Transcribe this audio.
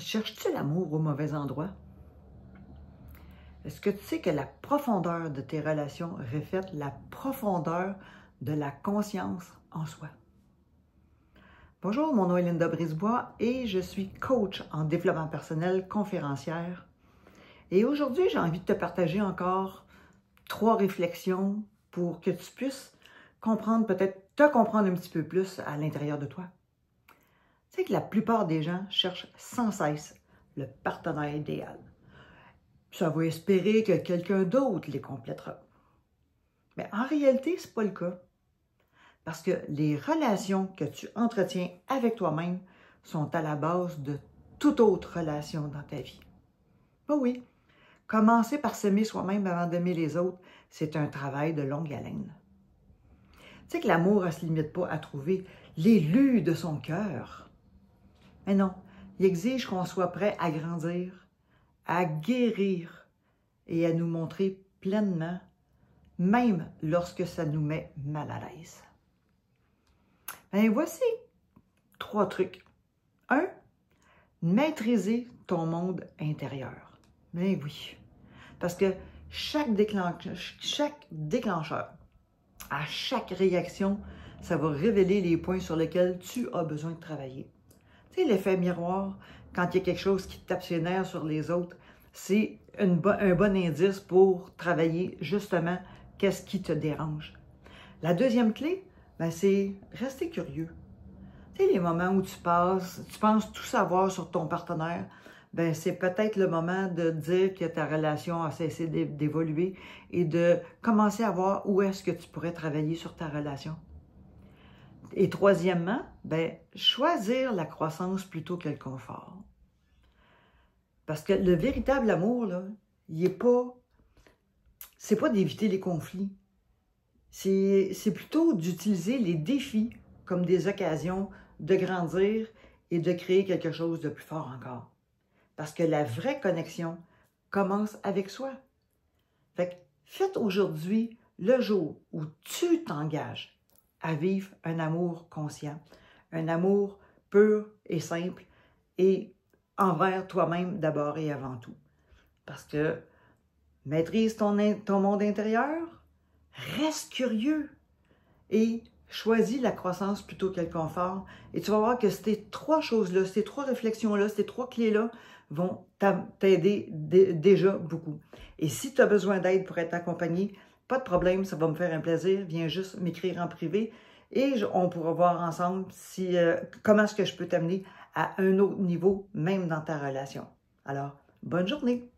Cherches-tu l'amour au mauvais endroit? Est-ce que tu sais que la profondeur de tes relations reflète la profondeur de la conscience en soi? Bonjour, mon nom est Linda Brisebois et je suis coach en développement personnel, conférencière. Et aujourd'hui, j'ai envie de te partager encore 3 réflexions pour que tu puisses comprendre, peut-être te comprendre un petit peu plus à l'intérieur de toi. Tu sais que la plupart des gens cherchent sans cesse le partenaire idéal. Ça va espérer que quelqu'un d'autre les complétera. Mais en réalité, ce n'est pas le cas. Parce que les relations que tu entretiens avec toi-même sont à la base de toute autre relation dans ta vie. Oh oui, commencer par s'aimer soi-même avant d'aimer les autres, c'est un travail de longue haleine. Tu sais que l'amour ne se limite pas à trouver l'élu de son cœur. Mais non, il exige qu'on soit prêt à grandir, à guérir et à nous montrer pleinement, même lorsque ça nous met mal à l'aise. Bien, voici 3 trucs. 1, maîtriser ton monde intérieur. Bien oui, parce que chaque déclencheur, à chaque réaction, ça va révéler les points sur lesquels tu as besoin de travailler. Tu sais, l'effet miroir, quand il y a quelque chose qui tape ses nerfs sur les autres, c'est un bon indice pour travailler justement qu'est-ce qui te dérange. La deuxième clé, c'est rester curieux. Tu sais, les moments où tu penses tout savoir sur ton partenaire, c'est peut-être le moment de dire que ta relation a cessé d'évoluer et de commencer à voir où est-ce que tu pourrais travailler sur ta relation. Et troisièmement, choisir la croissance plutôt que le confort. Parce que le véritable amour, là, c'est pas d'éviter les conflits. C'est plutôt d'utiliser les défis comme des occasions de grandir et de créer quelque chose de plus fort encore. Parce que la vraie connexion commence avec soi. Fait que faites aujourd'hui le jour où tu t'engages à vivre un amour conscient, un amour pur et simple et envers toi-même d'abord et avant tout. Parce que maîtrise ton monde intérieur, reste curieux et choisis la croissance plutôt que le confort. Et tu vas voir que ces 3 choses-là, ces 3 réflexions-là, ces 3 clés-là vont t'aider déjà beaucoup. Et si tu as besoin d'aide pour être accompagné, pas de problème, ça va me faire un plaisir. Viens juste m'écrire en privé et on pourra voir ensemble comment est-ce que je peux t'amener à un autre niveau, même dans ta relation. Alors, bonne journée!